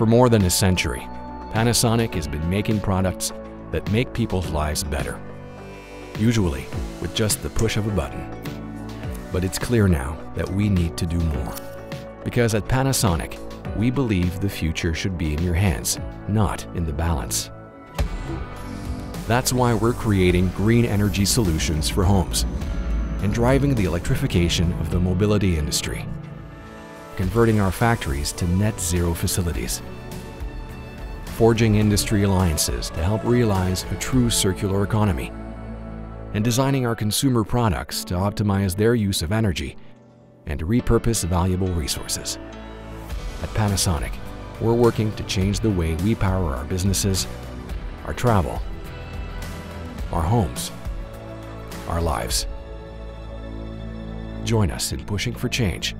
For more than a century, Panasonic has been making products that make people's lives better, usually with just the push of a button. But it's clear now that we need to do more. Because at Panasonic, we believe the future should be in your hands, not in the balance. That's why we're creating green energy solutions for homes and driving the electrification of the mobility industry, converting our factories to net zero facilities, forging industry alliances to help realize a true circular economy, and designing our consumer products to optimize their use of energy and to repurpose valuable resources. At Panasonic, we're working to change the way we power our businesses, our travel, our homes, our lives. Join us in pushing for change